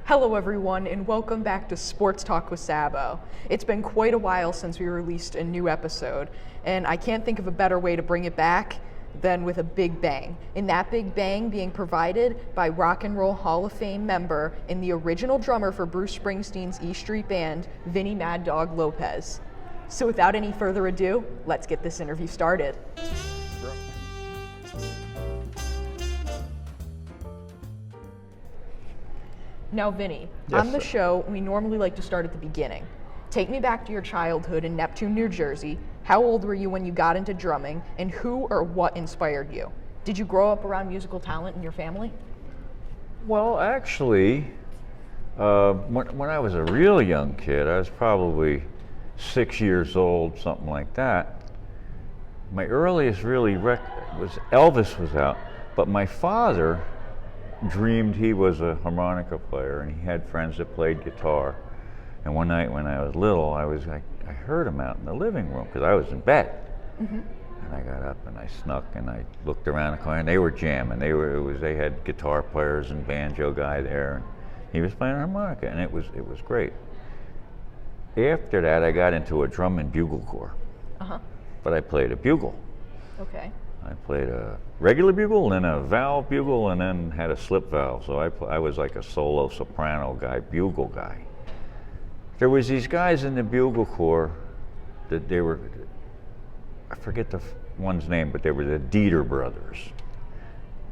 Hello everyone and welcome back to Sports Talk with Sabo. It's been quite a while since we released a new episode, and I can't think of a better way to bring it back than with a big bang. And that big bang being provided by Rock and Roll Hall of Fame member and the original drummer for Bruce Springsteen's E Street Band, Vini Mad Dog Lopez. So without any further ado, let's get this interview started. Now, Vinny, Yes, on the sir. show, we normally like to start at the beginning. Take me back to your childhood in Neptune, New Jersey. How old were you when you got into drumming, and who or what inspired you? Did you grow up around musical talent in your family? Well, actually, when I was a real young kid, I was probably 6 years old, something like that. My earliest really was Elvis was out, but my father dreamed he was a harmonica player, and he had friends that played guitar. And one night when I was little, I heard him out in the living room because I was in bed. Mm-hmm. And I got up and I snuck and I looked around the corner and they were jamming. They had guitar players and banjo guy there, and he was playing harmonica, and it was great. After that, I got into a drum and bugle corps. Uh-huh. But I played a bugle. Okay. I played a regular bugle, and then a valve bugle, and then had a slip valve. So I was like a solo soprano guy, bugle guy. There was these guys in the bugle corps that they were, I forget one's name, but they were the Dieter brothers.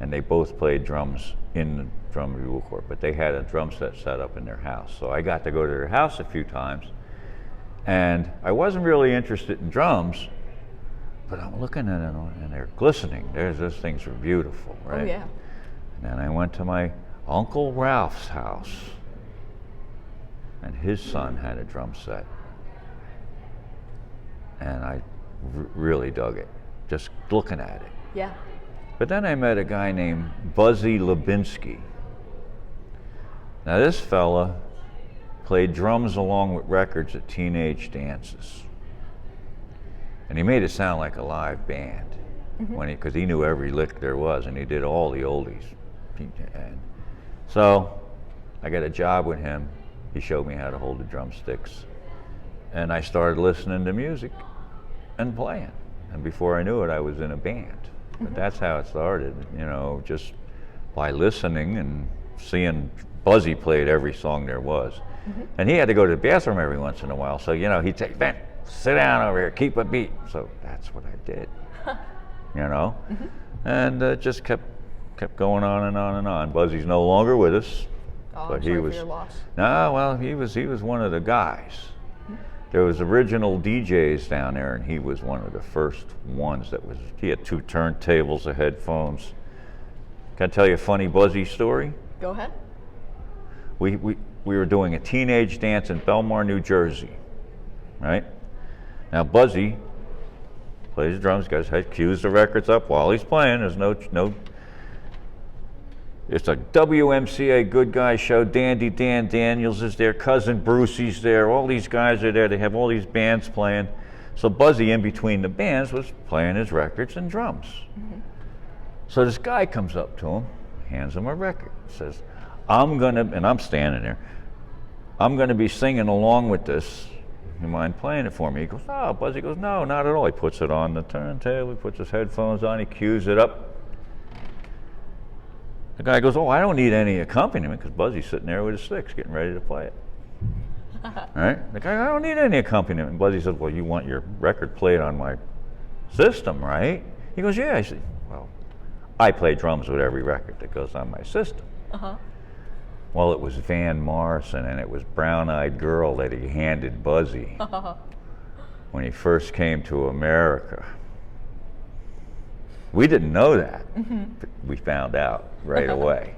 And they both played drums in the drum and bugle corps, but they had a drum set up in their house. So I got to go to their house a few times, and I wasn't really interested in drums, but I'm looking at them and they're glistening. Those things are beautiful, right? Oh, yeah. And then I went to my Uncle Ralph's house, and his son had a drum set. And I really dug it, just looking at it. Yeah. But then I met a guy named Buzzy Lubinsky. Now this fella played drums along with records at teenage dances. And he made it sound like a live band, because he knew every lick there was, and he did all the oldies. And so I got a job with him. He showed me how to hold the drumsticks, and I started listening to music and playing. And before I knew it, I was in a band. But that's how it started, just by listening and seeing Buzzy played every song there was. And he had to go to the bathroom every once in a while, so he'd say, "Ben, sit down over here, keep a beat." So that's what I did, and just kept going on and on and on. Buzzy's no longer with us, Oh, but I'm he sorry was. for your loss. No, well, he was one of the guys. There was original DJs down there, and he was one of the first ones he had 2 turntables of headphones. Can I tell you a funny Buzzy story? Go ahead. We were doing a teenage dance in Belmar, New Jersey, right? Now Buzzy plays drums, cues the records up while he's playing. There's no. It's a WMCA good guy show. Dandy Dan Daniels is there, Cousin Brucey's there. All these guys are there. They have all these bands playing. So Buzzy, in between the bands, was playing his records and drums. So this guy comes up to him, hands him a record, says, and I'm standing there, "I'm gonna be singing along with this. You mind playing it for me?" He goes, "Oh." Buzzy goes, "No, not at all." He puts it on the turntable, he puts his headphones on, he cues it up. The guy goes, "Oh, I don't need any accompaniment," because Buzzy's sitting there with his sticks getting ready to play it. Right? The guy, "I don't need any accompaniment." And Buzzy says, "Well, you want your record played on my system, right?" He goes, "Yeah." I said, "Well, I play drums with every record that goes on my system." Uh-huh. Well, it was Van Morrison, and it was Brown Eyed Girl that he handed Buzzy when he first came to America. We didn't know that, but we found out right away.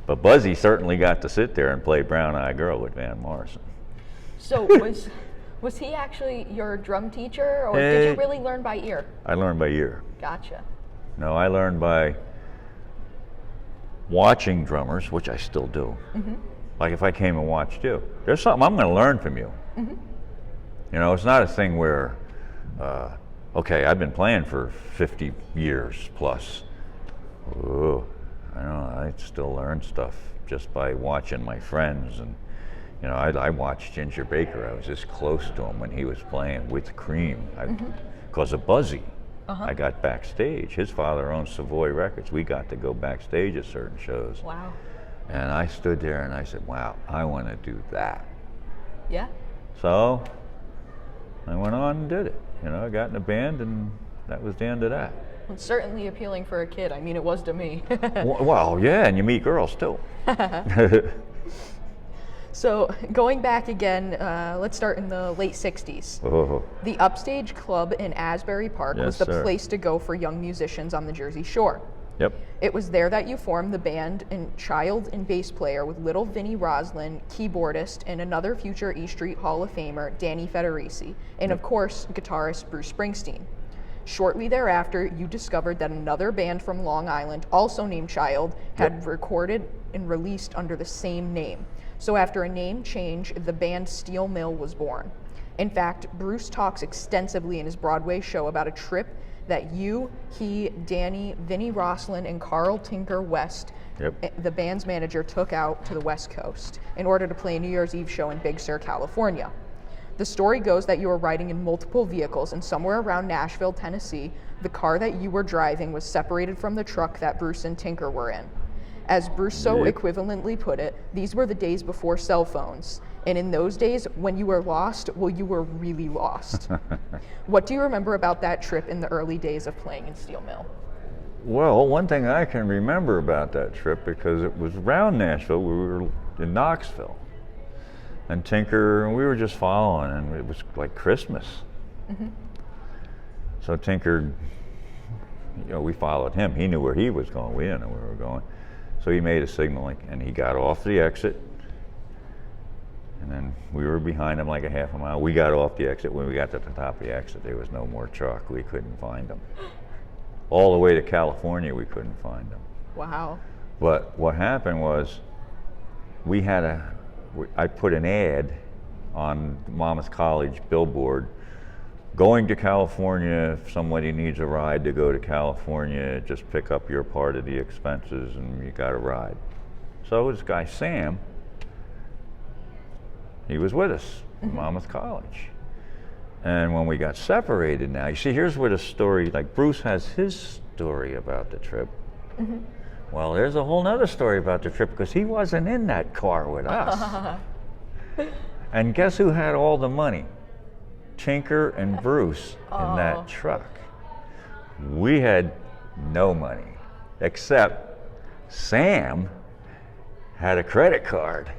But Buzzy certainly got to sit there and play Brown Eyed Girl with Van Morrison. So was he actually your drum teacher, or did you really learn by ear? I learned by ear. Gotcha. No, I learned by watching drummers, which I still do. Like if I came and watched you, there's something I'm going to learn from you. It's not a thing where, okay, I've been playing for 50 years plus. Oh, I don't know, I still learn stuff just by watching my friends. And you know, I watched Ginger Baker. I was this close to him when he was playing with Cream. Because of Buzzy, I got backstage. His father owned Savoy Records. We got to go backstage at certain shows. Wow. And I stood there and I said, wow, I want to do that. Yeah. So I went on and did it. You know, I got in a band, and that was the end of that. It's certainly appealing for a kid. I mean, it was to me. Well, yeah, and you meet girls too. So going back again, let's start in the late 60s. Oh. The Upstage Club in Asbury Park was the place to go for young musicians on the Jersey Shore. Yep. It was there that you formed the band and child and bass player with little Vini Roslin, keyboardist, and another future E Street Hall of Famer, Danny Federici, and of course, guitarist Bruce Springsteen. Shortly thereafter, you discovered that another band from Long Island, also named Child, had recorded and released under the same name. So after a name change, the band Steel Mill was born. In fact, Bruce talks extensively in his Broadway show about a trip that you, he, Danny, Vini Roslin, and Carl Tinker West, the band's manager, took out to the West Coast in order to play a New Year's Eve show in Big Sur, California. The story goes that you were riding in multiple vehicles, and somewhere around Nashville, Tennessee, the car that you were driving was separated from the truck that Bruce and Tinker were in. As Bruce so equivalently put it, these were the days before cell phones. And in those days, when you were lost, well, you were really lost. What do you remember about that trip in the early days of playing in Steel Mill? Well, one thing I can remember about that trip, because it was around Nashville, we were in Knoxville. And Tinker, and we were just following, and it was like Christmas. So Tinker, you know, we followed him. He knew where he was going. We didn't know where we were going. So he made a signal, and he got off the exit. And then we were behind him like a half a mile. We got off the exit. When we got to the top of the exit, there was no more truck. We couldn't find him. All the way to California, we couldn't find him. Wow. But what happened was, I put an ad on Monmouth College billboard, going to California, if somebody needs a ride to go to California, just pick up your part of the expenses and you got a ride. So this guy, Sam, he was with us at Monmouth College. And when we got separated now, you see, here's where the story, like Bruce has his story about the trip. Well, there's a whole nother story about the trip, because he wasn't in that car with us. And guess who had all the money? Tinker and Bruce in that truck. We had no money, except Sam had a credit card.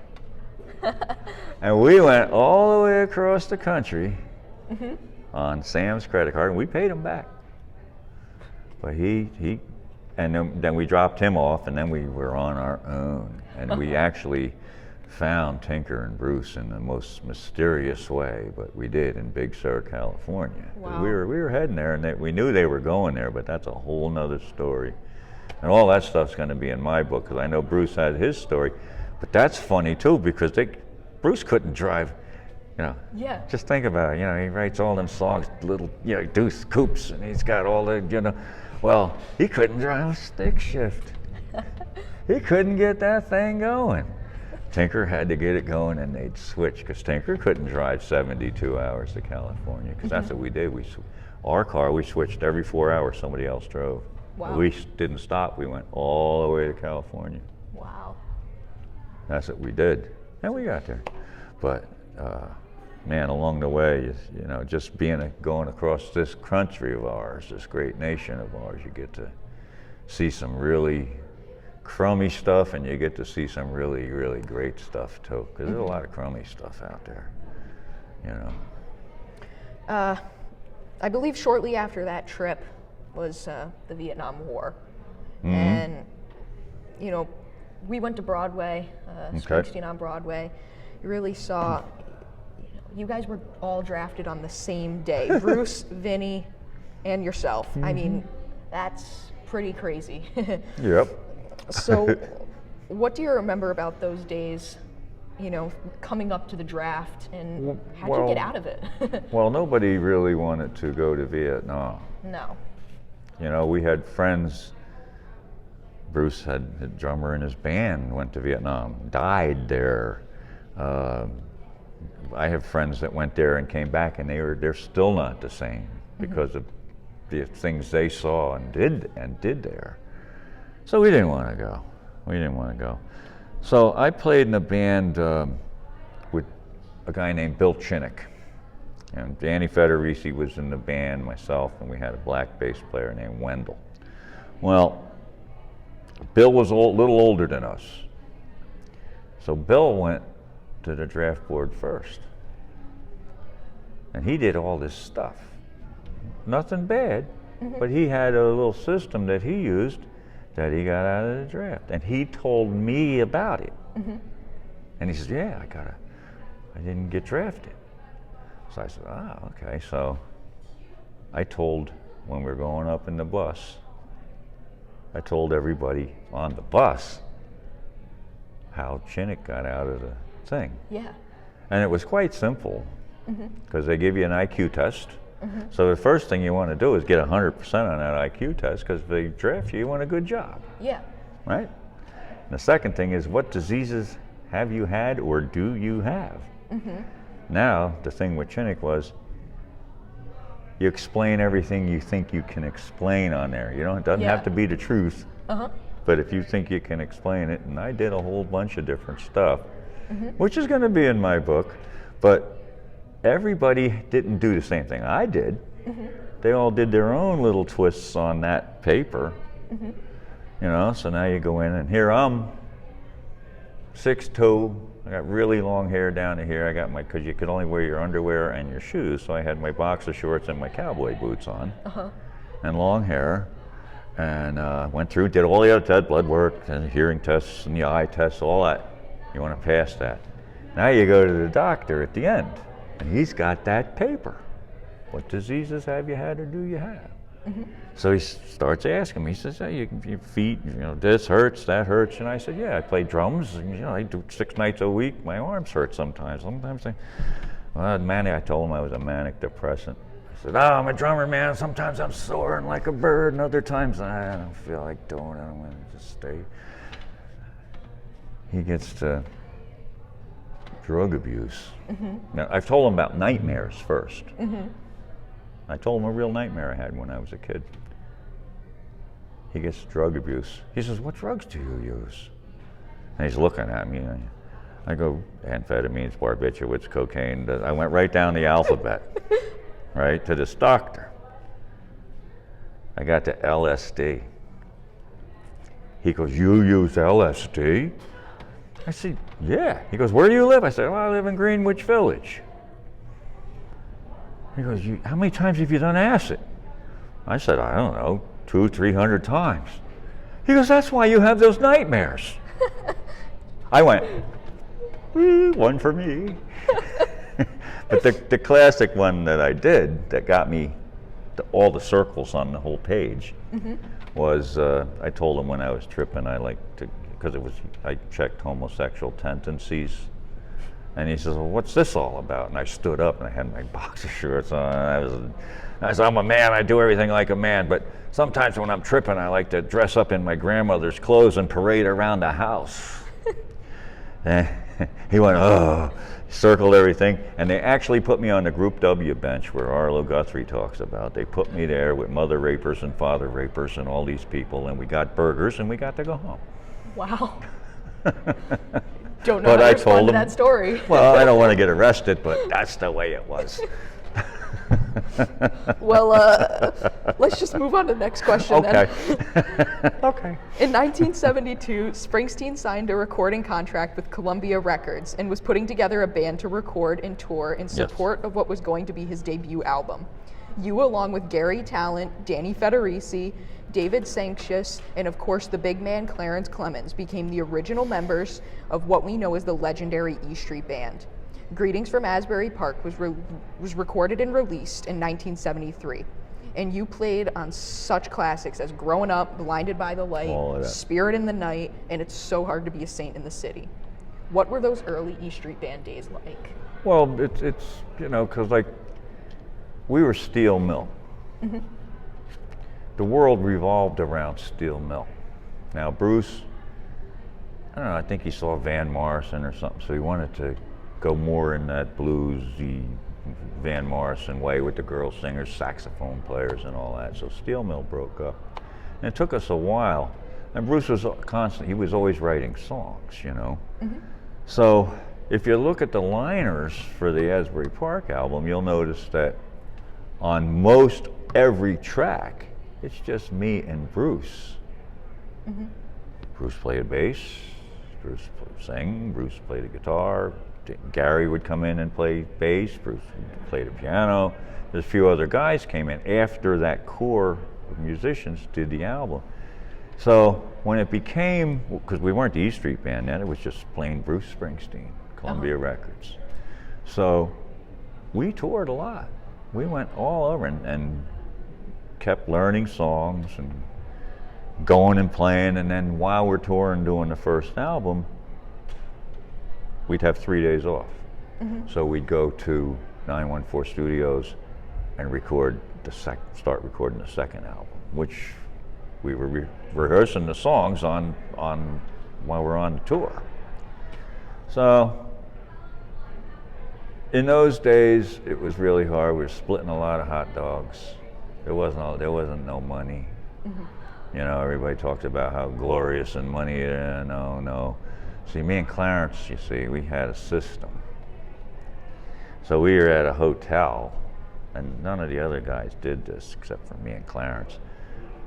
And we went all the way across the country on Sam's credit card, and we paid him back. But and then we dropped him off, and then we were on our own. And we actually found Tinker and Bruce in the most mysterious way, but we did, in Big Sur, California. Wow. We were heading there, and we knew they were going there, but that's a whole nother story. And all that stuff's going to be in my book, because I know Bruce had his story. But that's funny too, because Bruce couldn't drive. You know, just think about it. You know, he writes all them songs, little, you know, Deuce Coups, and he's got all the, you know. Well, he couldn't drive a stick shift. He couldn't get that thing going. Tinker had to get it going, and they'd switch, because Tinker couldn't drive 72 hours to California, because that's what we did. Our car, we switched every 4 hours, somebody else drove. Wow. We didn't stop. We went all the way to California. Wow. That's what we did, and we got there. But man, along the way, you know, just going across this country of ours, this great nation of ours, you get to see some really crummy stuff, and you get to see some really, really great stuff too, because there's a lot of crummy stuff out there, you know. I believe shortly after that trip was the Vietnam War. And, you know, we went to Broadway, Springsteen on Broadway. You really saw, you guys were all drafted on the same day, Bruce, Vini, and yourself. I mean, that's pretty crazy. Yep. So what do you remember about those days, you know, coming up to the draft, and how'd you get out of it? Well, nobody really wanted to go to Vietnam. No. You know, we had friends Bruce had a drummer in his band, went to Vietnam, died there. I have friends that went there and came back, and they're still not the same because of the things they saw and did there. So we didn't want to go. We didn't want to go. So I played in a band with a guy named Bill Chinnick. And Danny Federici was in the band, myself, and we had a black bass player named Wendell. Well, Bill was a little older than us. So Bill went to the draft board first. And he did all this stuff. Nothing bad, but he had a little system that he used that he got out of the draft. And he told me about it. And he says, yeah, I didn't get drafted. So I said, okay. So I told, when we were going up in the bus, I told everybody on the bus how Chinnick got out of the thing. Yeah. And it was quite simple, because they give you an IQ test. So the first thing you want to do is get 100% on that IQ test, because if they draft you, you want a good job. Yeah. Right? And the second thing is, what diseases have you had or do you have? Now, the thing with Chinnick was, you explain everything you think you can explain on there. You know, it doesn't have to be the truth, but if you think you can explain it, and I did a whole bunch of different stuff, which is going to be in my book, but everybody didn't do the same thing I did. They all did their own little twists on that paper, you know, so now you go in, and here I'm 6'2", I got really long hair down to here. I got because you could only wear your underwear and your shoes, so I had my boxer shorts and my cowboy boots on, and long hair, and went through, did all the other tests, blood work, and hearing tests, and the eye tests, all that. You want to pass that. Now you go to the doctor at the end, and he's got that paper. What diseases have you had or do you have? So he starts asking me, he says, hey, your feet, you know, this hurts, that hurts. And I said, yeah, I play drums, and, you know, I do 6 nights a week. My arms hurt sometimes. Sometimes I told him I was a manic depressant. I said, I'm a drummer, man. Sometimes I'm soaring like a bird, and other times I don't feel like doing it. I'm going to just stay. He gets to drug abuse. Now, I've told him about nightmares first. I told him a real nightmare I had when I was a kid. He gets drug abuse. He says, what drugs do you use? And he's looking at me. And I go, amphetamines, barbiturates, cocaine. I went right down the alphabet, right, to this doctor. I got to LSD. He goes, you use LSD? I said, yeah. He goes, where do you live? I said, well, I live in Greenwich Village. He goes, how many times have you done acid? I said, I don't know, 200-300 times. He goes, that's why you have those nightmares. I went, one for me. But the classic one that I did that got me all the circles on the whole page was, I told him when I was tripping, I liked to, because I checked homosexual tendencies. And he says, well, what's this all about? And I stood up and I had my boxer shorts on. I said, I'm a man, I do everything like a man, but sometimes when I'm tripping, I like to dress up in my grandmother's clothes and parade around the house. And he went, oh, circled everything. And they actually put me on the Group W bench where Arlo Guthrie talks about. They put me there with mother rapers and father rapers and all these people, and we got burgers and we got to go home. Wow. Don't know how to respond to that story. Well, I don't want to get arrested, but that's the way it was. Well, let's just move on to the next question then. Okay. In 1972, Springsteen signed a recording contract with Columbia Records and was putting together a band to record and tour in support of what was going to be his debut album. You, along with Gary Talent, Danny Federici, David Sancious, and of course the big man Clarence Clemons, became the original members of what we know as the legendary E Street Band. Greetings from Asbury Park was recorded and released in 1973. And you played on such classics as Growing Up, Blinded by the Light, Spirit in the Night, and It's So Hard to Be a Saint in the City. What were those early E Street Band days like? Well, it's you know, because like we were steel mill. The world revolved around steel mill. Now Bruce, I don't know, I think he saw Van Morrison or something, so he wanted to go more in that bluesy Van Morrison way with the girl singers, saxophone players and all that. So Steel Mill broke up. And it took us a while. And Bruce was constant, he was always writing songs, you know. So if you look at the liners for the Asbury Park album, you'll notice that on most every track, it's just me and Bruce. Bruce played a bass, Bruce sang, Bruce played a guitar, Gary would come in and play bass, Bruce played a piano. There's a few other guys came in after that core of musicians did the album. So when it became, because we weren't the E Street Band then, it was just plain Bruce Springsteen, Columbia Records. So we toured a lot. We went all over and kept learning songs and going and playing, and then while we're touring doing the first album, we'd have 3 days off. So we'd go to 914 Studios and start recording the second album, which we were rehearsing the songs on while we're on the tour. So in those days, it was really hard. We were splitting a lot of hot dogs. There wasn't no money. You know, everybody talked about how glorious and money. No. See, me and Clarence, you see, we had a system. So we were at a hotel, and none of the other guys did this except for me and Clarence.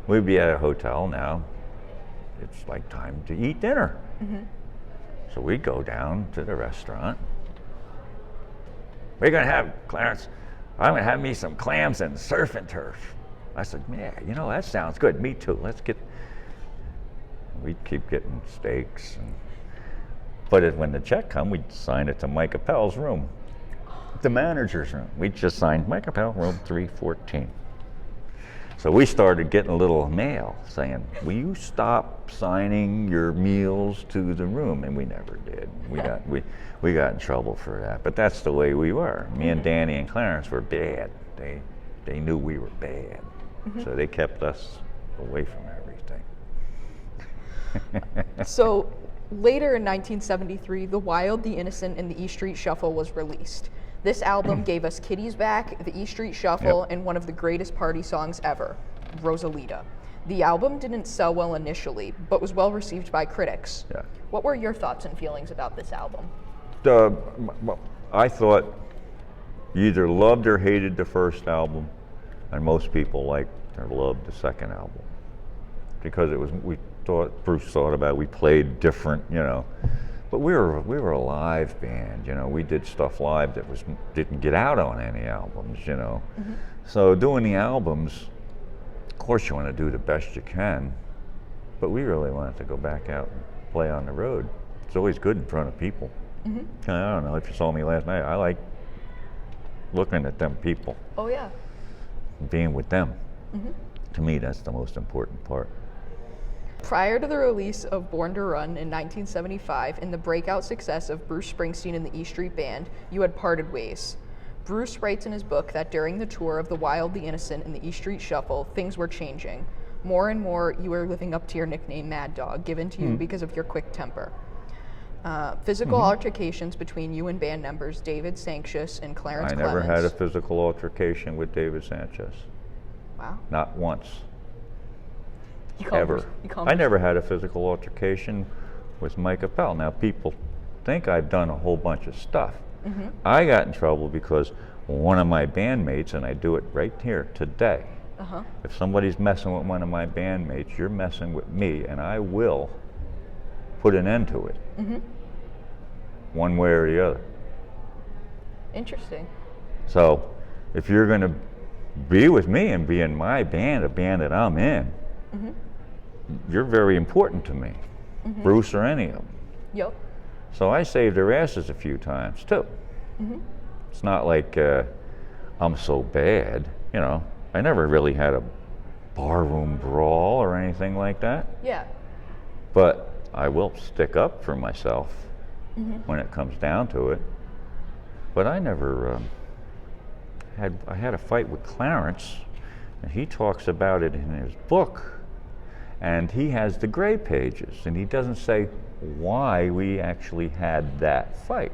We'd be at a hotel now. It's like time to eat dinner. So we'd go down to the restaurant. We're gonna have, Clarence, I'm gonna have me some clams and surf and turf. I said, yeah, you know, that sounds good. Me too. We'd keep getting steaks. But when the check come, we'd sign it to Mike Appel's room, the manager's room. We'd just sign Mike Appel, room 314. So we started getting a little mail saying, will you stop signing your meals to the room? And we never did. We got in trouble for that. But that's the way we were. Me and Danny and Clarence were bad. They knew we were bad. So they kept us away from everything. So later in 1973, The Wild, the Innocent, and the E Street Shuffle was released. This album gave us Kitty's Back, the E Street Shuffle, and one of the greatest party songs ever, Rosalita. The album didn't sell well initially, but was well received by critics. What were your thoughts and feelings about this album? I thought you either loved or hated the first album, and most people liked or loved the second album. Because Bruce thought about it, we played different, you know. But we were a live band, you know. We did stuff live that didn't get out on any albums, you know. So doing the albums, of course you want to do the best you can, but we really wanted to go back out and play on the road. It's always good in front of people. I don't know if you saw me last night. I like looking at them people. Oh yeah. Being with them. To me, that's the most important part. Prior to the release of Born to Run in 1975 and the breakout success of Bruce Springsteen and the E Street Band, you had parted ways. Bruce writes in his book that during the tour of The Wild, the Innocent, and the E Street Shuffle, things were changing. More and more, you were living up to your nickname Mad Dog, given to you because of your quick temper. Physical altercations between you and band members David Sanchez and Clarence Clemons. I never had a physical altercation with David Sanchez. Wow. Not once. Ever. I never had a physical altercation with Mike Appel. Now people think I've done a whole bunch of stuff. I got in trouble because one of my bandmates, and I do it right here today, if somebody's messing with one of my bandmates, you're messing with me, and I will put an end to it. One way or the other. Interesting. So if you're going to be with me and be in my band, a band that I'm in, you're very important to me, Bruce or any of them. Yep. So I saved their asses a few times too. It's not like I'm so bad, you know. I never really had a barroom brawl or anything like that. Yeah. But I will stick up for myself when it comes down to it. But I never I had a fight with Clarence, and he talks about it in his book. And he has the gray pages, and he doesn't say why we actually had that fight.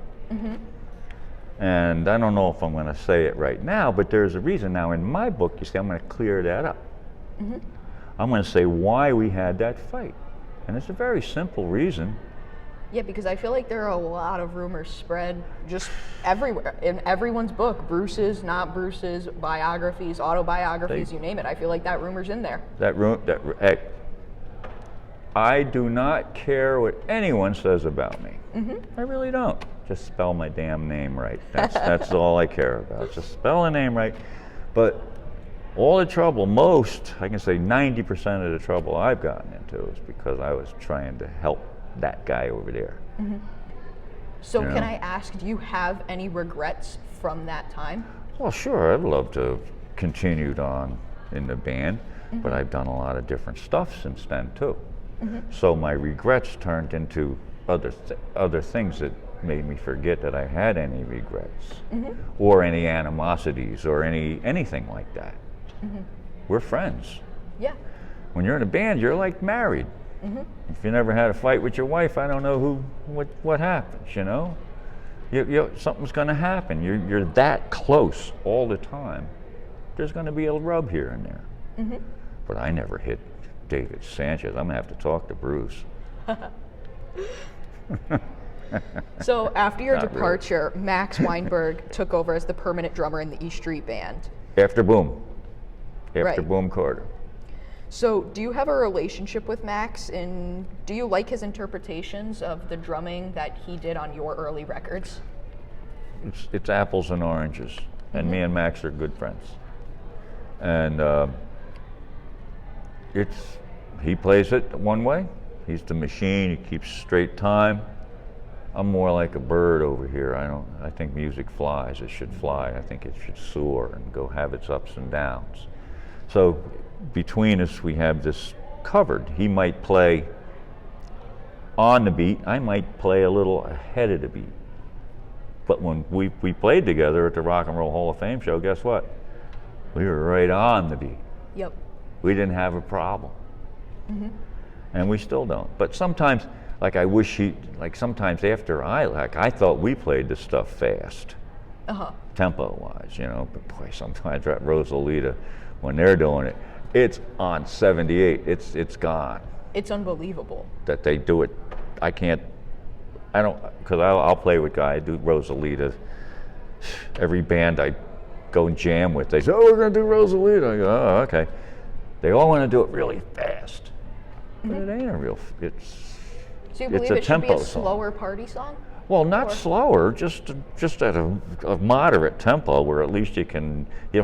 And I don't know if I'm going to say it right now, but there's a reason. Now, in my book, you see, I'm going to clear that up. I'm going to say why we had that fight. And it's a very simple reason. Yeah, because I feel like there are a lot of rumors spread just everywhere, in everyone's book, Bruce's, not Bruce's, biographies, autobiographies, you name it. I feel like that rumor's in there. I do not care what anyone says about me. I really don't. Just spell my damn name right. That's all I care about. Just spell a name right. But all the trouble, I can say 90% of the trouble I've gotten into is because I was trying to help that guy over there. So can I ask, do you have any regrets from that time? Well, sure. I'd love to have continued on in the band, but I've done a lot of different stuff since then too. So my regrets turned into other things that made me forget that I had any regrets or any animosities or anything like that. We're friends. Yeah. When you're in a band, you're like married. If you never had a fight with your wife, I don't know what happens, you know? Something's going to happen. You're that close all the time. There's going to be a rub here and there. But I never hit David Sanchez. I'm going to have to talk to Bruce. So after your Not departure, Max Weinberg took over as the permanent drummer in the E Street Band. After Boom. After Right. Boom Carter. So do you have a relationship with Max, and do you like his interpretations of the drumming that he did on your early records? It's apples and oranges, and me and Max are good friends. And he plays it one way. He's the machine. He keeps straight time. I'm more like a bird over here. I think music flies. It should fly. I think it should soar and go have its ups and downs. So between us, we have this covered. He might play on the beat. I might play a little ahead of the beat. But when we played together at the Rock and Roll Hall of Fame show, guess what? We were right on the beat. Yep. We didn't have a problem. And we still don't. But sometimes, like I wish sometimes after I thought we played this stuff fast, tempo-wise, you know. But boy, sometimes at Rosalita, when they're doing it, it's on 78. It's gone. It's unbelievable. That they do it. Because I'll play with guys, do Rosalita. Every band I go and jam with, they say, "Oh, we're going to do Rosalita." I go, "Oh, okay." They all want to do it really fast. But it ain't a real, So you believe a it should be tempo a song. slower party song? Well, not slower, just at a moderate tempo where at least you can, you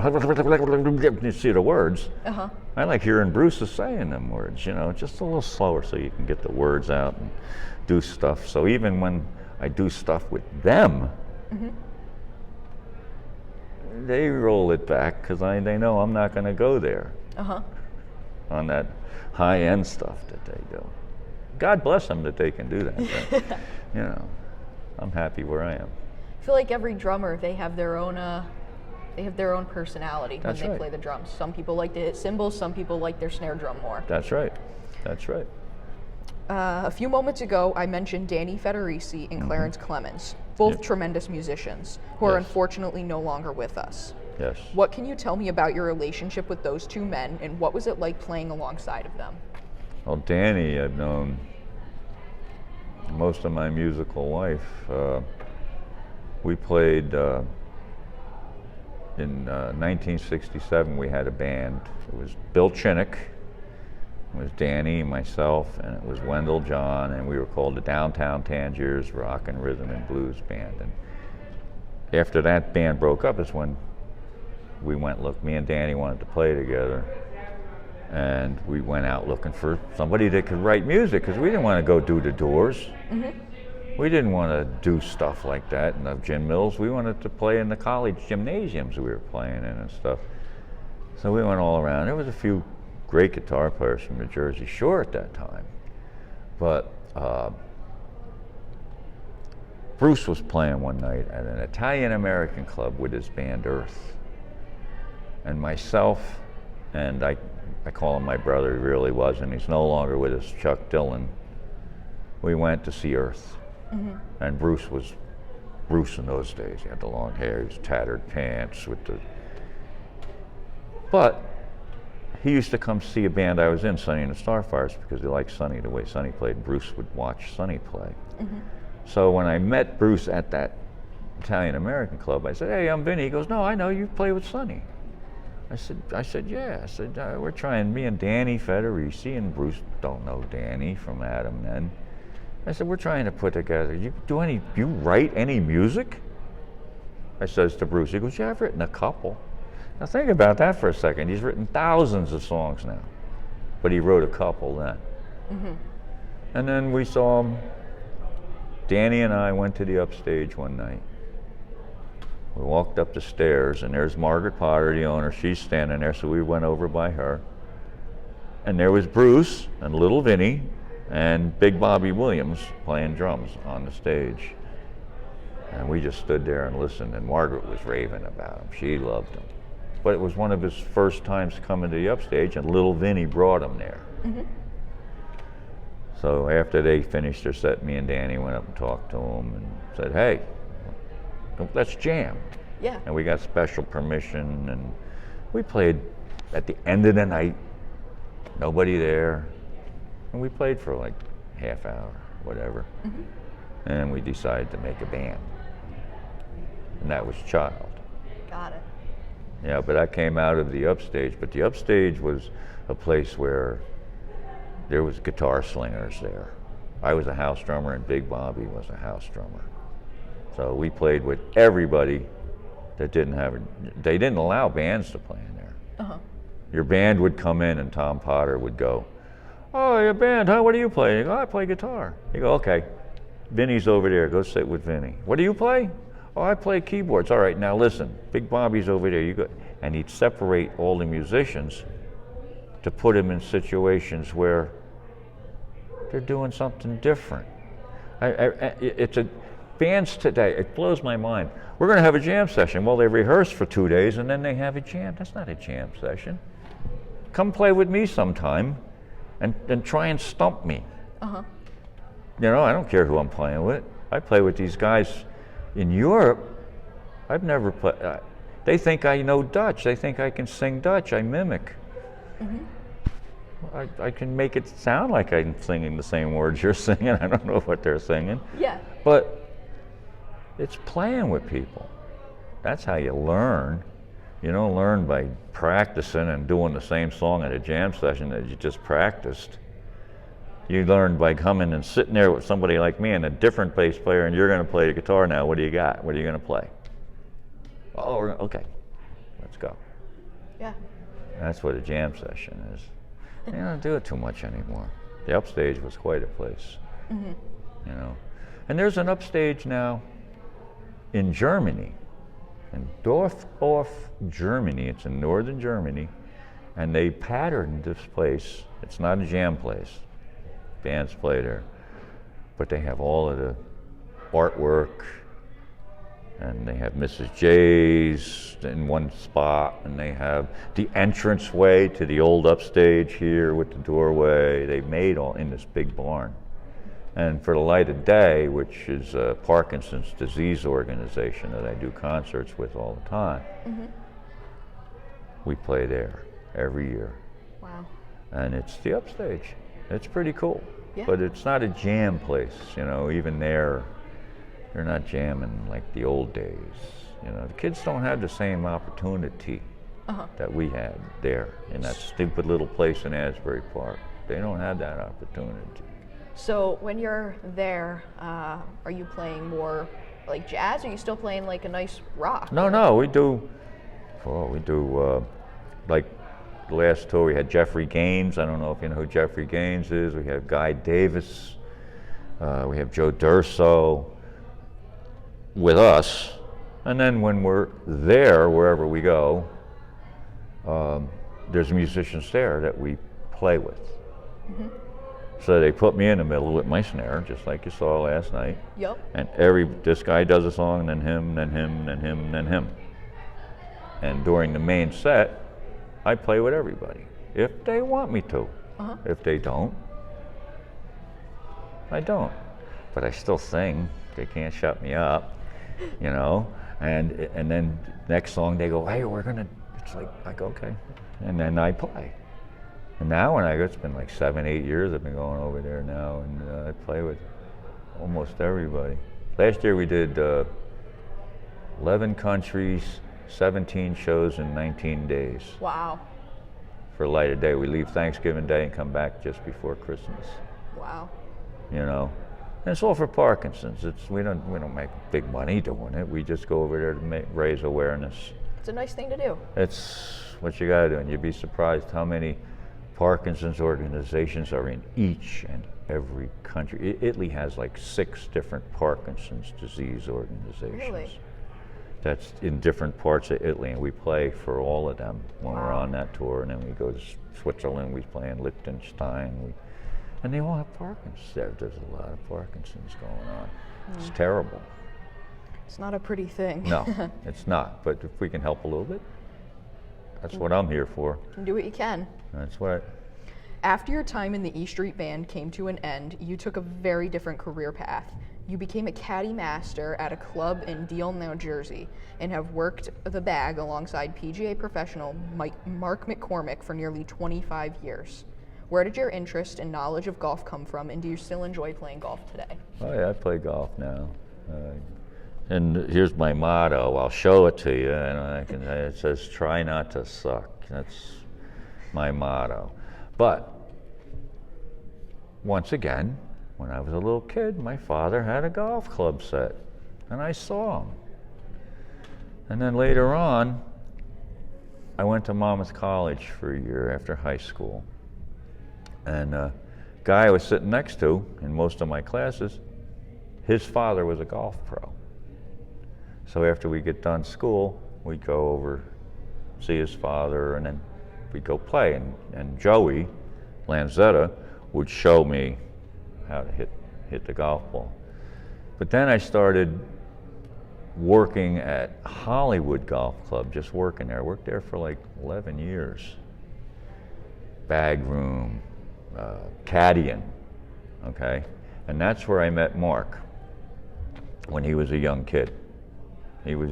see the words. I like hearing Bruce is saying them words, you know, just a little slower so you can get the words out and do stuff. So even when I do stuff with them, they roll it back because they know I'm not going to go there on that high-end stuff that they do. God bless them that they can do that. But, you know, I'm happy where I am. I feel like every drummer, they have their own personality when they play the drums. Some people like to hit cymbals, some people like their snare drum more. That's right. That's right. A few moments ago, I mentioned Danny Federici and Clarence Clemons, both tremendous musicians who are unfortunately no longer with us. Yes. What can you tell me about your relationship with those two men, and what was it like playing alongside of them? Well, Danny I've known most of my musical life. We played in 1967. We had a band. It was Bill Chinnock, it was Danny, myself, and it was Wendell John, and we were called the Downtown Tangiers Rock and Rhythm and Blues Band. And after that band broke up is when me and Danny wanted to play together, and we went out looking for somebody that could write music because we didn't want to go do the Doors. We didn't want to do stuff like that in the gym mills. We wanted to play in the college gymnasiums we were playing in and stuff. So we went all around. There was a few great guitar players from the Jersey Shore at that time, but Bruce was playing one night at an Italian-American club with his band Earth. And myself, and I call him my brother, he really wasn't. He's no longer with us, Chuck Dillon. We went to see Earth. And Bruce was Bruce in those days. He had the long hair, his tattered pants with the... But he used to come see a band I was in, Sonny and the Starfires, because he liked Sonny the way Sonny played. Bruce would watch Sonny play. So when I met Bruce at that Italian-American club, I said, hey, I'm Vini. He goes, no, I know, you play with Sonny. I said, yeah. I said, we're trying, me and Danny Federici, and Bruce don't know Danny from Adam then. I said, we're trying to put together, you write any music? I says to Bruce, he goes, yeah, I've written a couple. Now think about that for a second. He's written thousands of songs now, but he wrote a couple then. And then we saw him, Danny and I went to the upstage one night. We walked up the stairs, and there's Margaret Potter, the owner. She's standing there, so we went over by her. And there was Bruce and Little Vinny and Big Bobby Williams playing drums on the stage. And we just stood there and listened, and Margaret was raving about him. She loved him. But it was one of his first times coming to the upstage, and Little Vinny brought him there. So after they finished their set, me and Danny went up and talked to him and said, hey, let's jam. Yeah. And we got special permission, and we played at the end of the night, nobody there, and we played for like half hour, whatever. And we decided to make a band, and that was Child. Got it. Yeah, but I came out of the upstage, but the upstage was a place where there was guitar slingers there. I was a house drummer, and Big Bobby was a house drummer. So we played with everybody that didn't have they didn't allow bands to play in there. Your band would come in, and Tom Potter would go, oh, your band, huh? What do you play? You go, I play guitar. You go, okay, Vinny's over there, go sit with Vinny. What do you play? Oh, I play keyboards. All right, now listen, Big Bobby's over there, you go. And he'd separate all the musicians to put them in situations where they're doing something different. Bands today, it blows my mind. We're going to have a jam session. Well, they rehearse for 2 days and then they have a jam. That's not a jam session. Come play with me sometime and try and stump me. You know, I don't care who I'm playing with. I play with these guys in Europe. I've never played. They think I know Dutch. They think I can sing Dutch. I mimic. I can make it sound like I'm singing the same words you're singing. I don't know what they're singing. Yeah. But it's playing with people. That's how you learn. You don't learn by practicing and doing the same song at a jam session that you just practiced. You learn by coming and sitting there with somebody like me and a different bass player, and you're going to play the guitar now. What do you got? What are you going to play? Oh, okay. Let's go. Yeah. That's what a jam session is. They don't do it too much anymore. The upstage was quite a place. You know. And there's an upstage now in Germany, in Dorf, Germany. It's in northern Germany, and they patterned this place. It's not a jam place. Bands play there, but they have all of the artwork, and they have Mrs. J's in one spot, and they have the entranceway to the old upstage here with the doorway. They made all in this big barn. And for the Light of Day, which is a Parkinson's disease organization that I do concerts with all the time, we play there every year. Wow. And it's the upstage. It's pretty cool. Yeah. But it's not a jam place, you know, even there, they're not jamming like the old days. You know, the kids don't have the same opportunity that we had there in that stupid little place in Asbury Park. They don't have that opportunity. So when you're there, are you playing more like jazz? Or are you still playing like a nice rock? No, we do like the last tour we had Jeffrey Gaines. I don't know if you know who Jeffrey Gaines is. We have Guy Davis. We have Joe Durso with us. And then when we're there, wherever we go, there's musicians there that we play with. So they put me in the middle with my snare, just like you saw last night. Yep. And this guy does a song, and then him, then him, then him, then him. And during the main set, I play with everybody. if they want me to. Uh-huh. If they don't, I don't. But I still sing. They can't shut me up, you know. And then next song they go, hey, we're gonna. It's like I go, okay, and then I play. And now when I go, it's been like 7-8 years I've been going over there now, and I play with almost everybody. Last year we did 11 countries, 17 shows in 19 days. Wow. For Light of Day, we leave Thanksgiving Day and come back just before Christmas. Wow. You know, and it's all for Parkinson's. We don't make big money doing it. We just go over there to raise awareness. It's a nice thing to do. It's what you got to do, and you'd be surprised how many Parkinson's organizations are in each and every country. Italy has like 6 different Parkinson's disease organizations. Really? That's in different parts of Italy, and we play for all of them when we're Wow. on that tour. And then we go to Switzerland, we play in Liechtenstein, and they all have Parkinson's. There's a lot of Parkinson's going on. It's terrible. It's not a pretty thing. No, it's not. But if we can help a little bit, that's what I'm here for. You can do what you can. That's what. After your time in the E Street Band came to an end, you took a very different career path. You became a caddy master at a club in Deal, New Jersey, and have worked the bag alongside PGA professional Mark McCormick for nearly 25 years. Where did your interest and knowledge of golf come from, and do you still enjoy playing golf today? Oh yeah, I play golf now. And here's my motto. I'll show it to you, and it says, "Try not to suck." That's my motto. But once again, when I was a little kid, my father had a golf club set, and I saw him. And then later on, I went to Monmouth College for a year after high school. And a guy I was sitting next to in most of my classes, his father was a golf pro. So after we get done school, we'd go over, see his father, and then we'd go play. And Joey Lanzetta would show me how to hit the golf ball. But then I started working at Hollywood Golf Club, just working there. I worked there for like 11 years. Bag room, caddying, okay? And that's where I met Mark when he was a young kid. He was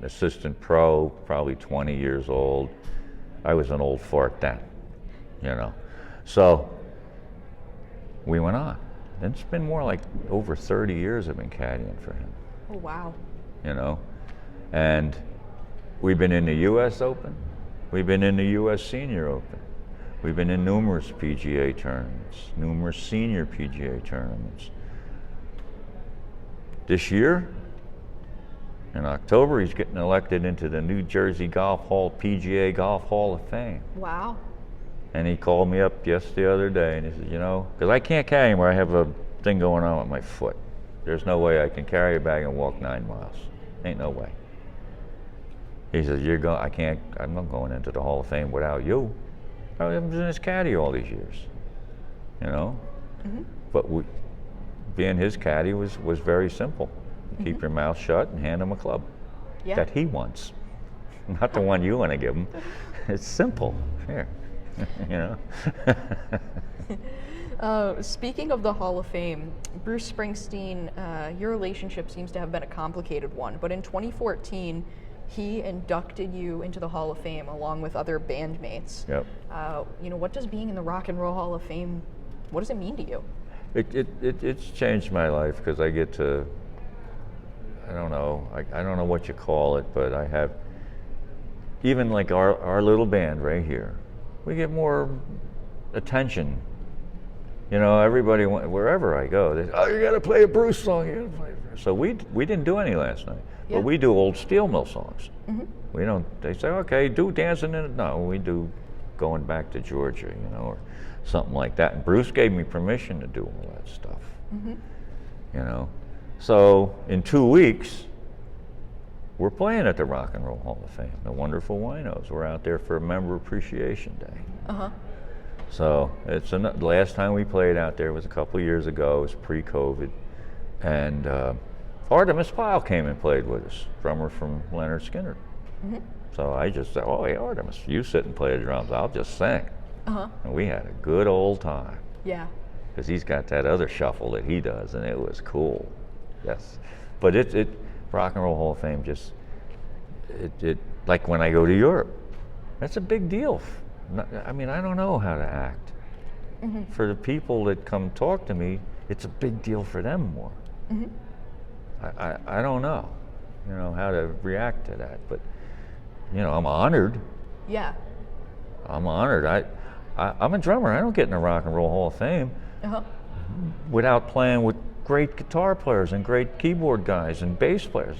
assistant pro, probably 20 years old. I was an old fart then, you know. So we went on. And it's been more like over 30 years I've been caddying for him. Oh, wow. You know, and we've been in the U.S. Open. We've been in the U.S. Senior Open. We've been in numerous PGA tournaments, numerous senior PGA tournaments. This year, in October, he's getting elected into the New Jersey PGA Golf Hall of Fame. Wow. And he called me up just the other day, and he said, you know, because I can't carry him where I have a thing going on with my foot. There's no way I can carry a bag and walk 9 miles. Ain't no way. He says, I'm not going into the Hall of Fame without you. I was in his caddy all these years, you know? Mm-hmm. But being his caddy was very simple. Keep your mouth shut and hand him a club that he wants. Not the one you want to give him. It's simple. Here, you know? Speaking of the Hall of Fame, Bruce Springsteen, your relationship seems to have been a complicated one, but in 2014, he inducted you into the Hall of Fame along with other bandmates. Yep. You know, what does being in the Rock and Roll Hall of Fame, what does it mean to you? It's changed my life because I get to, I don't know what you call it, but I have, even like our little band right here, we get more attention. You know, everybody, wherever I go, they say, oh, you got to play a Bruce song. You gotta play a Bruce. So we didn't do any last night, but we do old Steel Mill songs. Mm-hmm. We don't. They say, okay, do Dancing in it. No, we do Going Back to Georgia, you know, or something like that. And Bruce gave me permission to do all that stuff. Mm-hmm. You know, so in 2 weeks, we're playing at the Rock and Roll Hall of Fame. The Wonderful Winos. We're out there for Member Appreciation Day. Uh-huh. So the last time we played out there was a couple years ago. It was pre-COVID, and Artemis Pyle came and played with us, drummer from Leonard Skinner. Mm-hmm. So I just said, oh, hey, Artemis, you sit and play the drums. I'll just sing. Uh-huh. And we had a good old time. Yeah. Because he's got that other shuffle that he does, and it was cool. Yes. But Rock and Roll Hall of Fame just, like when I go to Europe, that's a big deal. I mean, I don't know how to act. Mm-hmm. For the people that come talk to me, it's a big deal for them more. Mm-hmm. I don't know, how to react to that. But, I'm honored. Yeah. I'm honored. I'm a drummer. I don't get in the Rock and Roll Hall of Fame Uh-huh. without playing with great guitar players and great keyboard guys and bass players.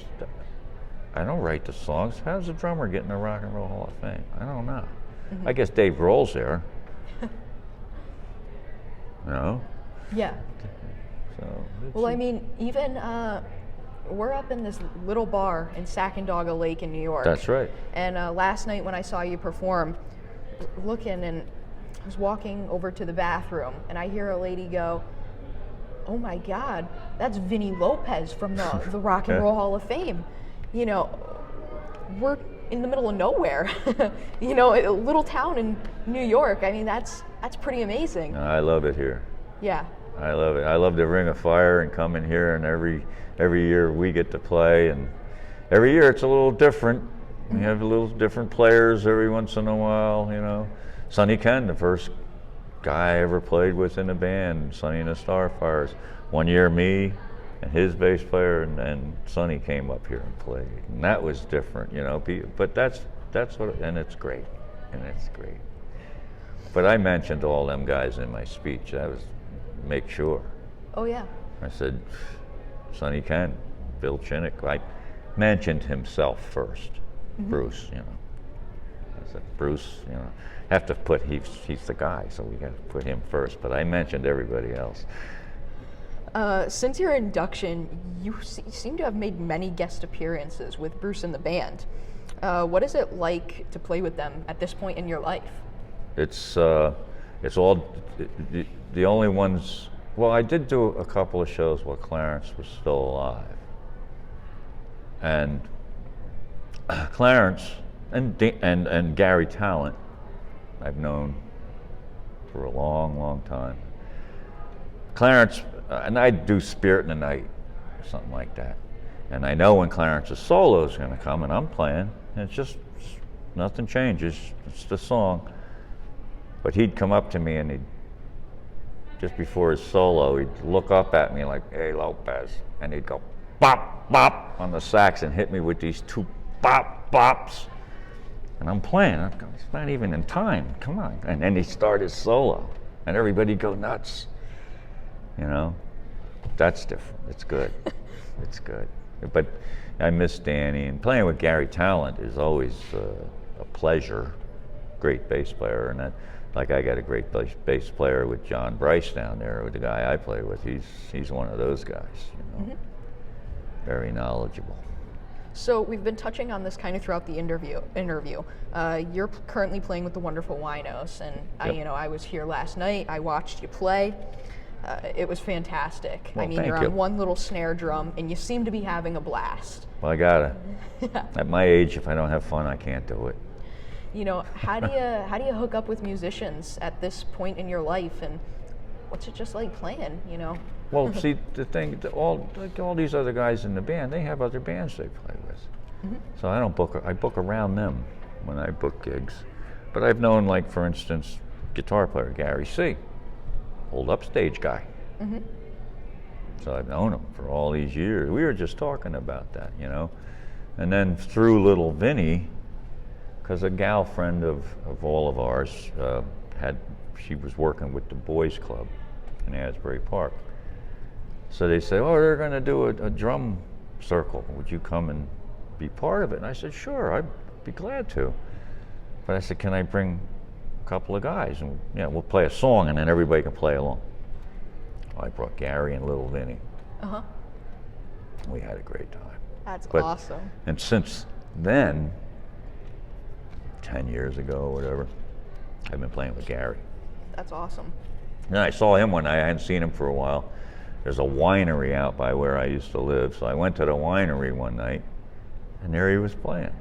I don't write the songs. How does a drummer get in the Rock and Roll Hall of Fame? I don't know. Mm-hmm. I guess Dave Grohl's there. Yeah. So. Well, I mean, even we're up in this little bar in Sacandaga Lake in New York. That's right. And last night when I saw you perform, looking and I was walking over to the bathroom and I hear a lady go, "Oh my God, that's Vini Lopez from the Rock and Roll Hall of Fame." We're in the middle of nowhere. A little town in New York. I mean, that's pretty amazing. I love it here. Yeah. I love it. I love the Ring of Fire and come in here, and every year we get to play, and every year it's a little different. We have a little different players every once in a while, Sonny Ken, the first guy I ever played with in a band, Sonny and the Starfires. One year me and his bass player and Sonny came up here and played. And that was different, but that's what, and it's great. But I mentioned all them guys in my speech. That was make sure. Oh yeah. I said, Sonny Ken, Bill Chinnick. I mentioned himself first. Mm-hmm. Bruce, I said, Bruce, have to put, he's the guy, so we got to put him first. But I mentioned everybody else. Since your induction, you seem to have made many guest appearances with Bruce and the band. What is it like to play with them at this point in your life? It's all the only ones. Well, I did do a couple of shows while Clarence was still alive, and Clarence and Gary Talent I've known for a long, long time. Clarence and I'd do Spirit in the Night or something like that, and I know when Clarence's solo is going to come, and I'm playing, and it's just nothing changes. It's the song. But he'd come up to me and he'd, just before his solo, he'd look up at me like, "Hey, Lopez," and he'd go bop, bop on the sax and hit me with these two bop, bops. And I'm playing, I'm going, it's not even in time, come on. And then he started his solo, and everybody'd go nuts. That's different, it's good, it's good. But I miss Danny, and playing with Gary Talent is always a pleasure. Great bass player, and that, like I got a great bass player with John Bryce down there, with the guy I play with. He's one of those guys, Mm-hmm. Very knowledgeable. So we've been touching on this kind of throughout the interview. You're currently playing with the wonderful Winos, and Yep. I was here last night. I watched you play. It was fantastic. Well, you're thank you. on one little snare drum, and you seem to be having a blast. Well, I gotta. At my age, if I don't have fun, I can't do it. How do you hook up with musicians at this point in your life, and what's it just like playing? Well, see, the thing, all these other guys in the band, they have other bands they play with. Mm-hmm. So I don't book. I book around them when I book gigs. But I've known, like, for instance, guitar player Gary C., old Upstage guy. Mm-hmm. So I've known him for all these years. We were just talking about that, And then through little Vini, because a gal friend of all of ours she was working with the boys club in Asbury Park. So they said, "Oh, they're going to do a drum circle. Would you come and be part of it?" And I said, "Sure, I'd be glad to." But I said, "Can I bring a couple of guys? And we'll play a song, and then everybody can play along." Well, I brought Gary and little Vinny. Uh-huh. We had a great time. That's But- awesome. And since then, 10 years ago or whatever, I've been playing with Gary. That's awesome. And I saw him one night. I hadn't seen him for a while. There's a winery out by where I used to live, so I went to the winery one night, and there he was playing.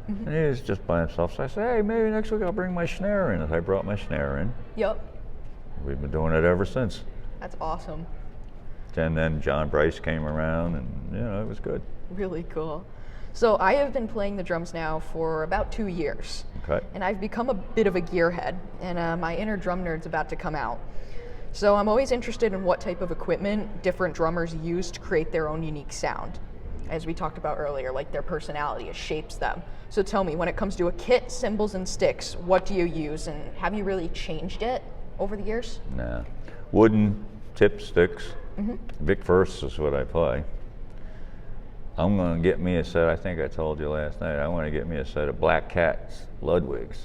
And he was just by himself. So I said, hey, maybe next week I'll bring my snare in. And I brought my snare in. Yep. We've been doing it ever since. That's awesome. And then John Bryce came around, and it was good. Really cool. So I have been playing the drums now for about 2 years. Okay. And I've become a bit of a gearhead, and my inner drum nerd's about to come out. So I'm always interested in what type of equipment different drummers use to create their own unique sound. As we talked about earlier, like their personality, it shapes them. So tell me, when it comes to a kit, cymbals, and sticks, what do you use, and have you really changed it over the years? Nah. Wooden tip sticks. Vic First is what I play. I'm going to get me a set, I think I told you last night, I want to get me a set of Black Cats Ludwigs.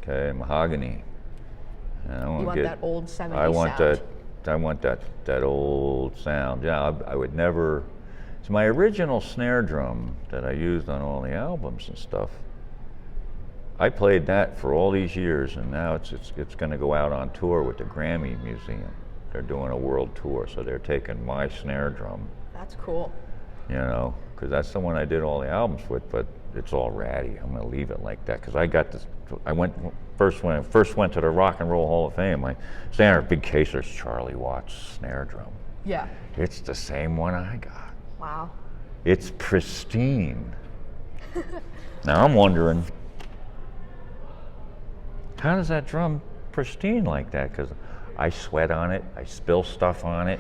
Okay, mahogany. And I You want that old 70s I want sound. I want that old sound. Yeah, I would never. It's my original snare drum that I used on all the albums and stuff. I played that for all these years, and now it's going to go out on tour with the Grammy Museum. They're doing a world tour, so they're taking my snare drum. That's cool. Because that's the one I did all the albums with, but it's all ratty. I'm going to leave it like that, because I got this. When I first went to the Rock and Roll Hall of Fame, my standard big case, there's Charlie Watts snare drum. Yeah. It's the same one I got. Wow. It's pristine. Now I'm wondering, how does that drum pristine like that? Because I sweat on it, I spill stuff on it.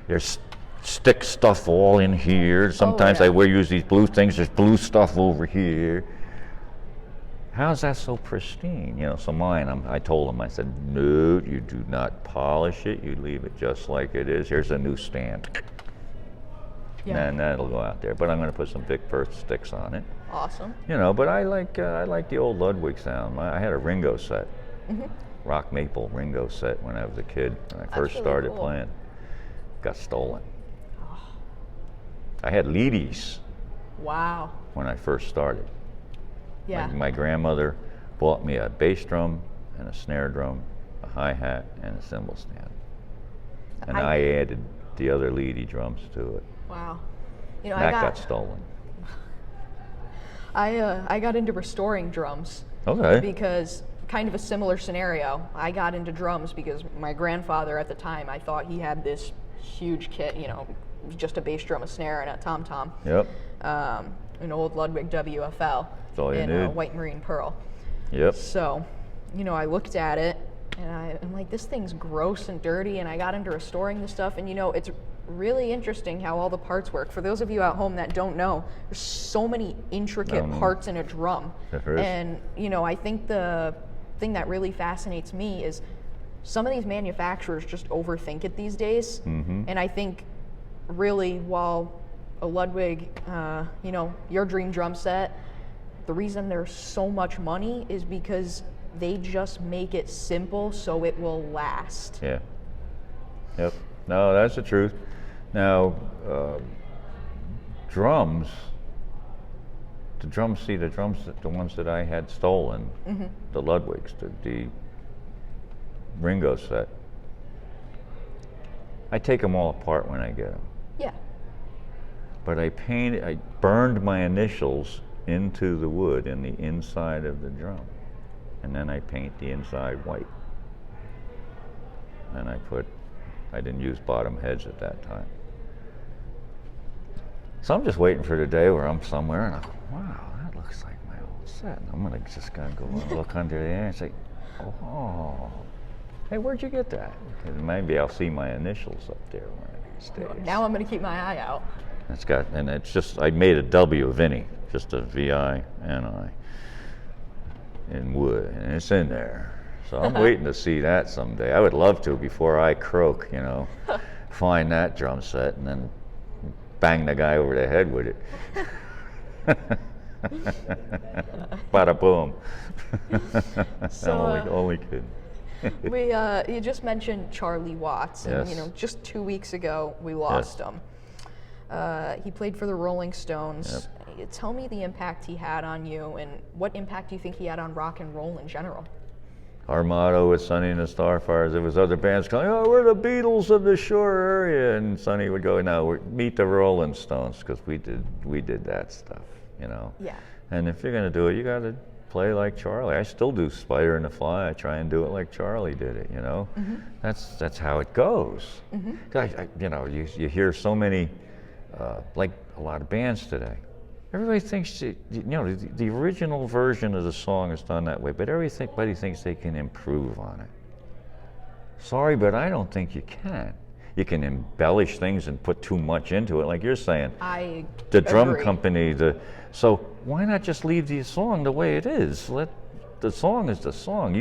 There's stick stuff all in here. Sometimes I use these blue things, there's blue stuff over here. How's that so pristine? So mine, I told him, I said, no, you do not polish it, you leave it just like it is. Here's a new stand. Yeah. And that'll go out there. But I'm going to put some Vic First sticks on it. Awesome. But I like the old Ludwig sound. I had a Ringo set, rock maple Ringo set when I was a kid, when I first started playing. Got stolen. I had Leedies. Wow. When I first started. Yeah. My grandmother bought me a bass drum and a snare drum, a hi-hat, and a cymbal stand. And I added the other Leedy drums to it. Wow. That got stolen. I got into restoring drums. Okay. Because kind of a similar scenario. I got into drums because my grandfather at the time, I thought he had this huge kit, just a bass drum, a snare, and a tom-tom. Yep. An old Ludwig WFL in a white marine pearl. Yep. So, I looked at it and I'm like, this thing's gross and dirty, and I got into restoring the stuff, and it's really interesting how all the parts work. For those of you at home that don't know, there's so many intricate parts in a drum. And, I think the thing that really fascinates me is some of these manufacturers just overthink it these days. And I think really, while a Ludwig, your dream drum set, the reason there's so much money is because they just make it simple so it will last. Yeah. Yep. No, that's the truth. Now, drums, the ones that I had stolen, the Ludwigs, the Ringo set, I take them all apart when I get them. Yeah. But I burned my initials into the wood in the inside of the drum. And then I paint the inside white. And I didn't use bottom heads at that time. So I'm just waiting for the day where I'm somewhere and I go, wow, that looks like my old set. And I'm gonna go and look under there and say, oh, hey, where'd you get that? And maybe I'll see my initials up there one of these days. Now I'm gonna keep my eye out. I made a W, Vini, just a V-I-N-I in wood, and it's in there. So I'm waiting to see that someday. I would love to before I croak, find that drum set and then bang the guy over the head with it. Bada boom. So, only kidding. You just mentioned Charlie Watts, and Yes. just 2 weeks ago we lost him. He played for the Rolling Stones. Tell me the impact he had on you, and what impact do you think he had on rock and roll in general? Our motto with Sonny and the Starfires, there was other bands calling, oh, we're the Beatles of the shore area, and Sonny would go, no, meet the Rolling Stones, because we did that stuff. you know. Yeah. And if you're going to do it, you got to play like Charlie. I still do Spider and the Fly. I try and do it like Charlie did it, you know. That's how it goes. You know, you hear so many, like a lot of bands today. Everybody thinks, you know, the original version of the song is done that way, but everybody thinks they can improve on it. Sorry, but I don't think you can. You can embellish things and put too much into it, like you're saying. The drum agree. company, so why not just leave the song the way it is? The song is the song.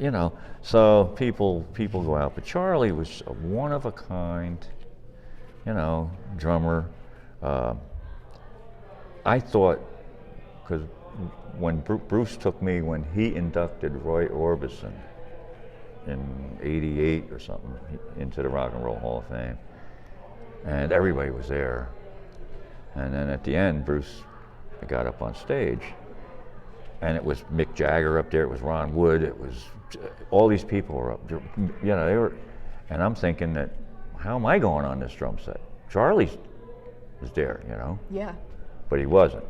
You know, so people go out. But Charlie was a one of a kind, you know, drummer. I thought, because when Bruce took me, when he inducted Roy Orbison in '88 or something into the Rock and Roll Hall of Fame, and everybody was there. And then at the end, Bruce got up on stage, and it was Mick Jagger up there, it was Ron Wood, it was all these people were up there, you know, they were, and I'm thinking that, how am I going on this drum set? Charlie was there, you know? Yeah. But he wasn't.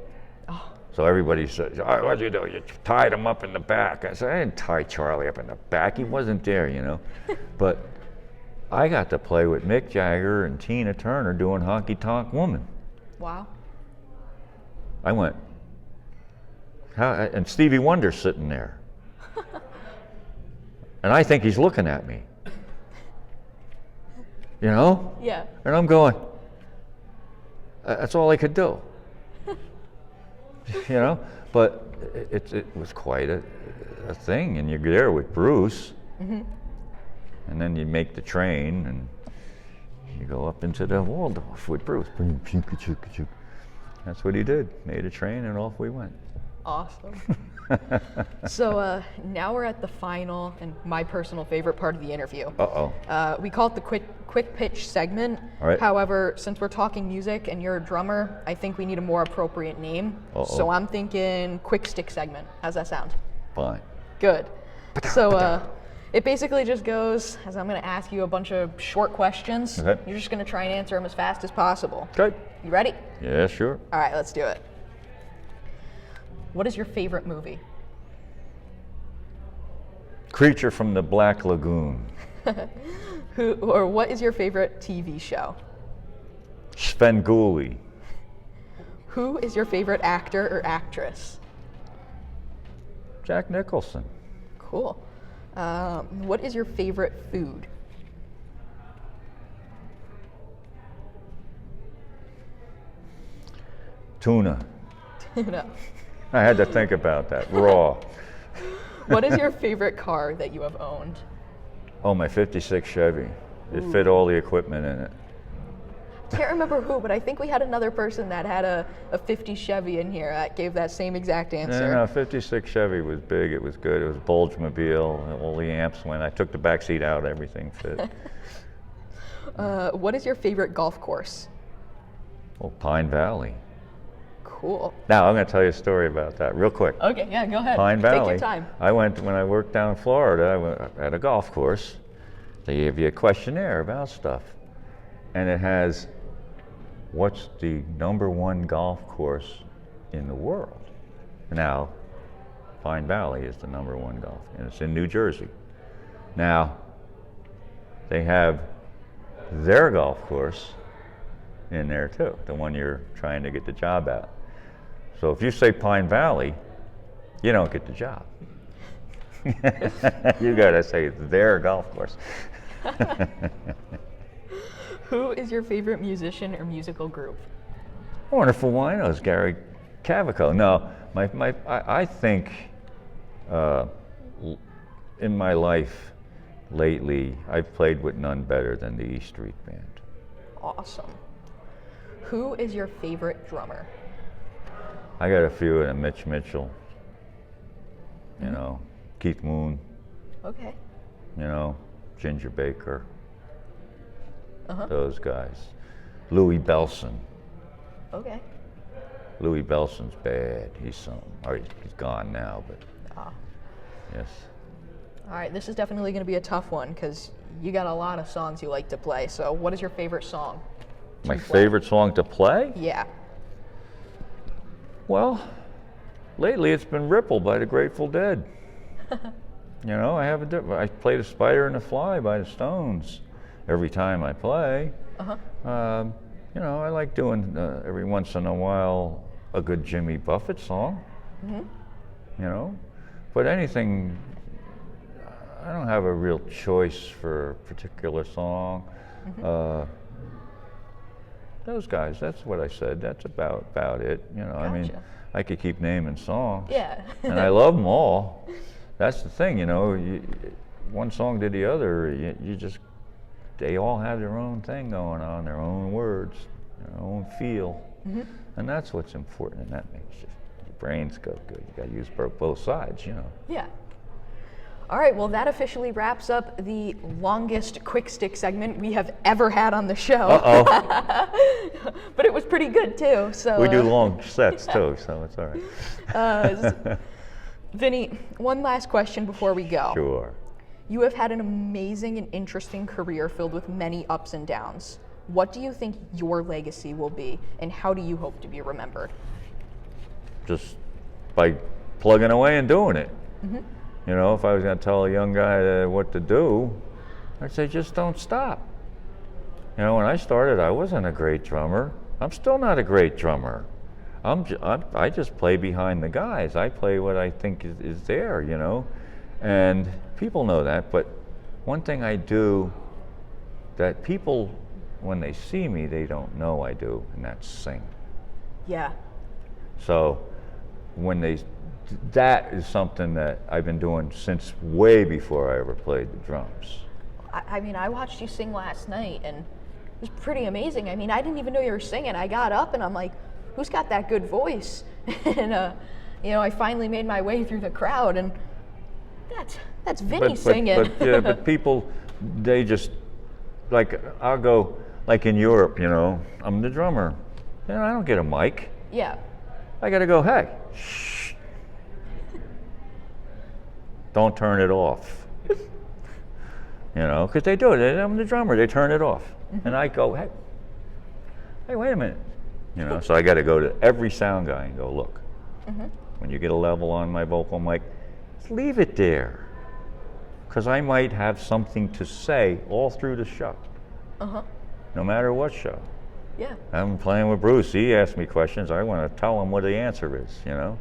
Oh. So everybody said, oh, what'd you do? You tied him up in the back. I said, I didn't tie Charlie up in the back. He wasn't there, you know. But I got to play with Mick Jagger and Tina Turner doing Honky Tonk Woman. Wow. I went, and Stevie Wonder's sitting there. And I think he's looking at me. You know? Yeah. And I'm going, that's all I could do. You know? But it was quite a thing. And you're there with Bruce. And then you make the train and you go up into the Waldorf with Bruce. That's what he did. Made a train and off we went. Awesome. So now we're at the final and my personal favorite part of the interview. We call it the quick pitch segment. All right. However, since we're talking music and you're a drummer, I think we need a more appropriate name. So I'm thinking quick stick segment. How's that sound? Fine. Good. So it basically just goes, as I'm going to ask you a bunch of short questions. Okay. You're just going to try and answer them as fast as possible. Okay. You ready? Yeah, sure. All right, let's do it. What is your favorite movie? Creature from the Black Lagoon. What is your favorite TV show? Svengoolie. Who is your favorite actor or actress? Jack Nicholson. Cool. What is your favorite food? Tuna. No. I had to think about that. Raw. What is your favorite car that you have owned? Oh, my '56 Chevy. It fit all the equipment in it. Can't remember who, but I think we had another person that had a 50 Chevy in here that gave that same exact answer. No, '56 Chevy was big. It was good. It was a Bulgemobile. All the amps went. I took the back seat out. Everything fit. What is your favorite golf course? Oh, Pine Valley. Cool. Now, I'm going to tell you a story about that real quick. Okay, yeah, go ahead. Pine Valley. Take your time. When I worked down in Florida, I went at a golf course. They give you a questionnaire about stuff. And it has, what's the #1 golf course in the world? Now, Pine Valley is the #1 golf, and it's in New Jersey. Now, they have their golf course in there too, the one you're trying to get the job at. So if you say Pine Valley, you don't get the job. You gotta say their golf course. Who is your favorite musician or musical group? Wonderful Winos, Gary Cavaco. No, I think in my life lately, I've played with none better than the E Street Band. Awesome. Who is your favorite drummer? I got a few of them. Mitch Mitchell, you know, Keith Moon, Okay. you know, Ginger Baker, those guys. Louis Belson. Okay. Louis Belson's bad. He's something. Or he's gone now, but yes. All right, this is definitely going to be a tough one because you got a lot of songs you like to play. So what is your favorite song? My favorite song to play? Yeah. Well, lately it's been Ripple by the Grateful Dead. You know, I play the Spider and the Fly by the Stones every time I play. You know, I like doing every once in a while a good Jimmy Buffett song. You know, but anything, I don't have a real choice for a particular song. Those guys, that's what I said. That's about it. You know, I mean, I could keep naming songs. Yeah. And I love them all. That's the thing, you know. One song to the other, they all have their own thing going on, their own words, their own feel. And that's what's important, and that makes your brains go good. You got to use both sides, you know. Yeah. All right, well, that officially wraps up the longest quick stick segment we have ever had on the show. But it was pretty good, too. So we do long sets, too, so it's all right. Vinny, one last question before we go. Sure. You have had an amazing and interesting career filled with many ups and downs. What do you think your legacy will be, and how do you hope to be remembered? Just by plugging away and doing it. You know, if I was going to tell a young guy what to do, I'd say just don't stop. You know, when I started, I wasn't a great drummer. I'm still not a great drummer. I just play behind the guys. I play what I think is there, you know. And people know that, but one thing I do that people, when they see me, they don't know I do, and that's sing. Yeah. So that is something that I've been doing since way before I ever played the drums. I mean, I watched you sing last night, and it was pretty amazing. I mean, I didn't even know you were singing. I got up, and I'm like, who's got that good voice? And, you know, I finally made my way through the crowd, and that's Vinny singing. But people, they just, like, I'll go, like in Europe, you know, I'm the drummer. You know, I don't get a mic. Yeah. I got to go, hey, shh. Don't turn it off. You know, because they do it. I'm the drummer. They turn it off. And I go, hey, wait a minute. You know, so I got to go to every sound guy and go, look, when you get a level on my vocal mic, just leave it there. Because I might have something to say all through the show. No matter what show. Yeah. I'm playing with Bruce. He asks me questions. I want to tell him what the answer is, you know?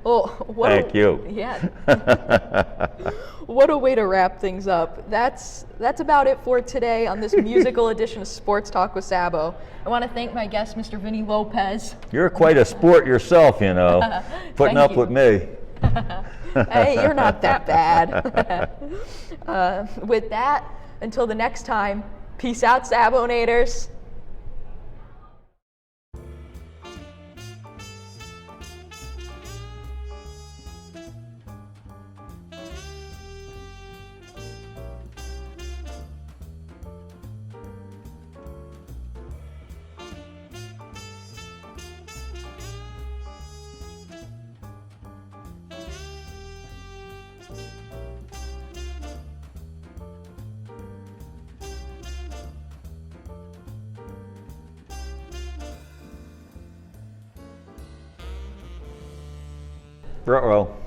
Well, Thank you. Yeah. What a way to wrap things up. That's about it for today on this musical edition of Sports Talk with Sabo. I want to thank my guest, Mr. Vini Lopez. You're quite a sport yourself, you know, putting up with me. Hey, you're not that bad. With that, until the next time, peace out, Sabonators. Ruh-roh.